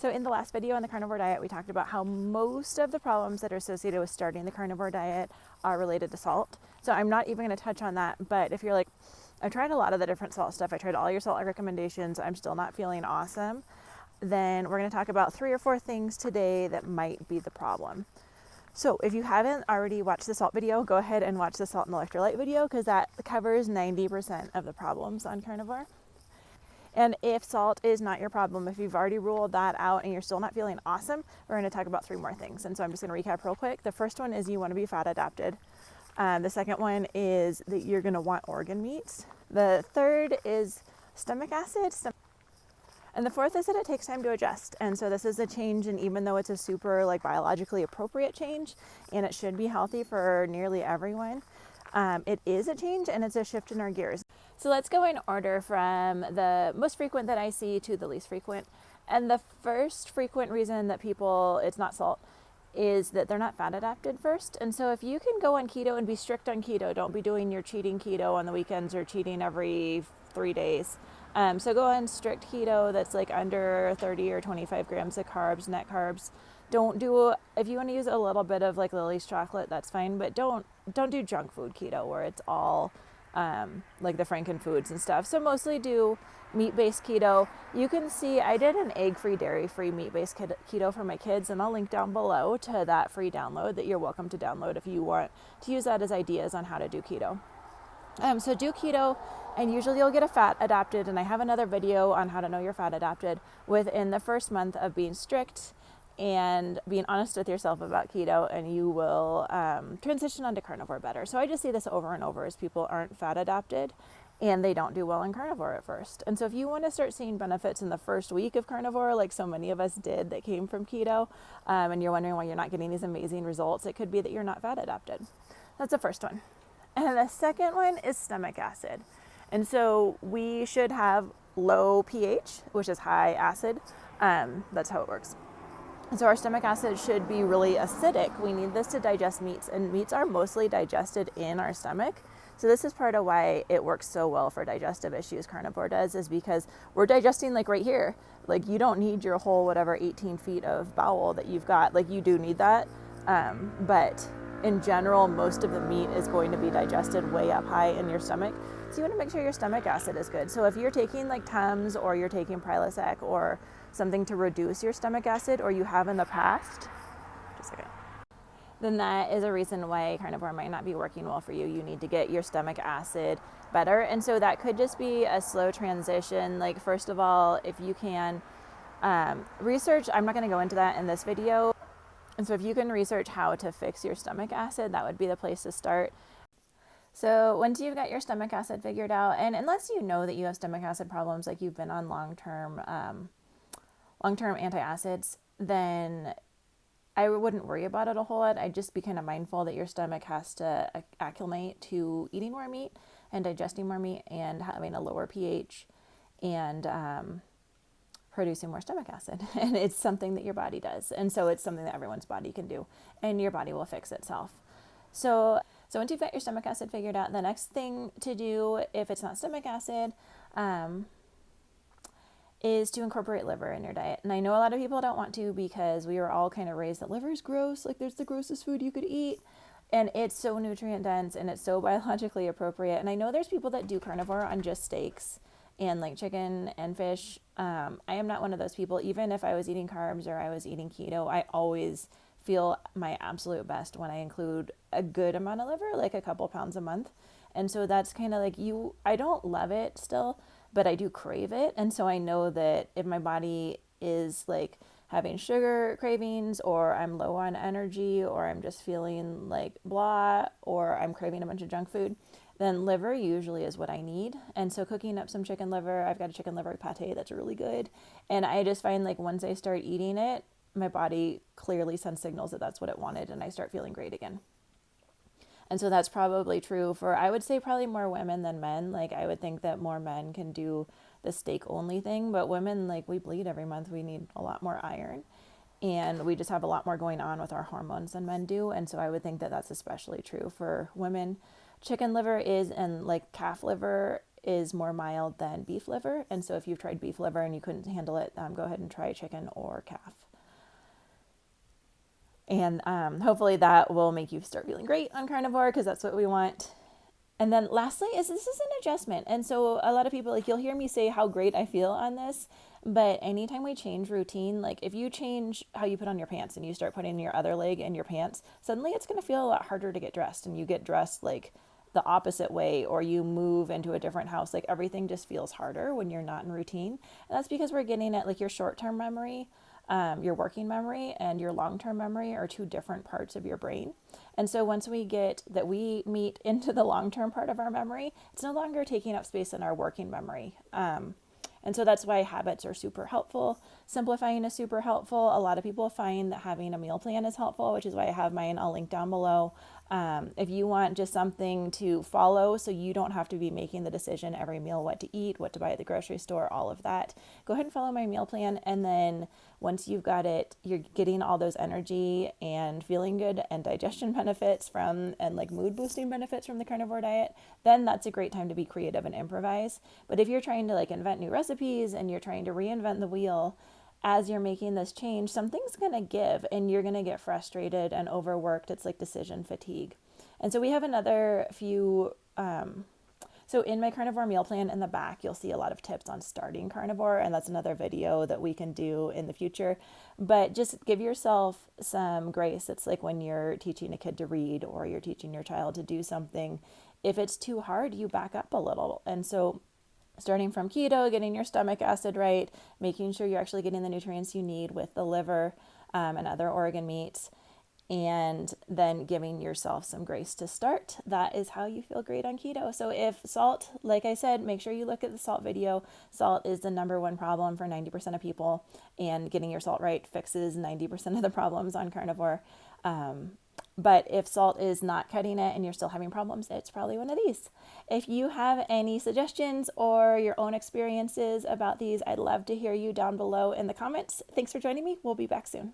So in the last video on the carnivore diet, we talked about how most of the problems that are associated with starting the carnivore diet are related to salt. So I'm not even going to touch on that, but if you're like, I tried a lot of the different salt stuff, I tried all your salt recommendations, I'm still not feeling awesome, then we're going to talk about 3 or 4 things today that might be the problem. So if you haven't already watched the salt video, go ahead and watch the salt and electrolyte video, because that covers 90% of the problems on carnivore. And if salt is not your problem, if you've already ruled that out and you're still not feeling awesome, we're going to talk about 3 more things. And so I'm just going to recap real quick. The first one is you want to be fat adapted. The second one is that you're going to want organ meats. The third is stomach acid. And the fourth is that it takes time to adjust. And so this is a change, and even though it's a super biologically appropriate change, and it should be healthy for nearly everyone, it is a change and it's a shift in our gears. So let's go in order from the most frequent that I see to the least frequent. And the first frequent reason that it's not salt, is that they're not fat adapted first. And so if you can go on keto and be strict on keto, don't be doing your cheating keto on the weekends or cheating every 3 days. So go on strict keto that's under 30 or 25 grams of carbs, net carbs. If you want to use a little bit of Lily's chocolate, that's fine, but don't do junk food keto where it's all the Franken foods and stuff. So mostly do meat-based keto. You can see I did an egg-free, dairy-free, meat-based keto for my kids, and I'll link down below to that free download that you're welcome to download if you want to use that as ideas on how to do keto. So do keto, and usually you'll get a fat adapted, and I have another video on how to know you're fat adapted within the first month of being strict and being honest with yourself about keto, and you will transition onto carnivore better. So I just see this over and over as people aren't fat adapted and they don't do well in carnivore at first. And so if you want to start seeing benefits in the first week of carnivore, like so many of us did that came from keto, and you're wondering why you're not getting these amazing results, it could be that you're not fat adapted. That's the first one. And the second one is stomach acid. And so we should have low pH, which is high acid. That's how it works. And so our stomach acid should be really acidic. We need this to digest meats, and meats are mostly digested in our stomach. So this is part of why it works so well for digestive issues, carnivore does, is because we're digesting right here. You don't need your whole 18 feet of bowel that you've got. You do need that. But in general, most of the meat is going to be digested way up high in your stomach. So you want to make sure your stomach acid is good. So if you're taking Tums or you're taking Prilosec or something to reduce your stomach acid, or you have in the past, just a second, then that is a reason why carnivore might not be working well for you. You need to get your stomach acid better. And so that could just be a slow transition. First of all, if you can research, I'm not going to go into that in this video. And so if you can research how to fix your stomach acid, that would be the place to start. So once you've got your stomach acid figured out, and unless you know that you have stomach acid problems, you've been on long-term antacids, then I wouldn't worry about it a whole lot. I'd just be kind of mindful that your stomach has to acclimate to eating more meat and digesting more meat and having a lower pH and producing more stomach acid. And it's something that your body does. And so it's something that everyone's body can do, and your body will fix itself. So once you've got your stomach acid figured out, the next thing to do, if it's not stomach acid, is to incorporate liver in your diet. And I know a lot of people don't want to, because we were all kind of raised that liver is gross, there's the grossest food you could eat. And it's so nutrient dense and it's so biologically appropriate. And I know there's people that do carnivore on just steaks and chicken and fish. I am not one of those people. Even if I was eating carbs or I was eating keto, I always feel my absolute best when I include a good amount of liver, a couple pounds a month. And so that's kind of I don't love it still, but I do crave it. And so I know that if my body is having sugar cravings, or I'm low on energy, or I'm just feeling blah, or I'm craving a bunch of junk food, then liver usually is what I need. And so cooking up some chicken liver, I've got a chicken liver pate that's really good. And I just find once I start eating it, my body clearly sends signals that that's what it wanted, and I start feeling great again. And so that's probably true for, I would say, probably more women than men. I would think that more men can do the steak only thing, but women, we bleed every month. We need a lot more iron, and we just have a lot more going on with our hormones than men do. And so I would think that that's especially true for women. Chicken liver is, and calf liver is more mild than beef liver. And so if you've tried beef liver and you couldn't handle it, go ahead and try chicken or calf. And hopefully that will make you start feeling great on carnivore, because that's what we want. And then lastly is this is an adjustment. And so a lot of people, like, you'll hear me say how great I feel on this, but anytime we change routine, like if you change how you put on your pants and you start putting your other leg in your pants, suddenly it's going to feel a lot harder to get dressed, and you get dressed like the opposite way, or you move into a different house. Like everything just feels harder when you're not in routine. And that's because we're getting at like your short-term memory, your working memory, and your long-term memory are two different parts of your brain. And so once we get that we meet into the long-term part of our memory, it's no longer taking up space in our working memory. And so that's why habits are super helpful. Simplifying is super helpful. A lot of people find that having a meal plan is helpful, which is why I have mine. I'll link down below. If you want just something to follow so you don't have to be making the decision every meal what to eat, what to buy at the grocery store, all of that, go ahead and follow my meal plan. And then once you've got it, you're getting all those energy and feeling good and digestion benefits from, and like mood boosting benefits from the carnivore diet, then that's a great time to be creative and improvise. But if you're trying to like invent new recipes and you're trying to reinvent the wheel, as you're making this change, something's going to give and you're going to get frustrated and overworked. It's like decision fatigue. And so we have another few, so in my carnivore meal plan in the back, you'll see a lot of tips on starting carnivore, and that's another video that we can do in the future. But just give yourself some grace. It's like when you're teaching a kid to read or you're teaching your child to do something. If it's too hard, you back up a little. And so starting from keto, getting your stomach acid right, making sure you're actually getting the nutrients you need with the liver and other organ meats, and then giving yourself some grace to start. That is how you feel great on keto. So if salt, like I said, make sure you look at the salt video. Salt is the number one problem for 90% of people, and getting your salt right fixes 90% of the problems on carnivore. But if salt is not cutting it and you're still having problems, it's probably one of these. If you have any suggestions or your own experiences about these, I'd love to hear you down below in the comments. Thanks for joining me. We'll be back soon.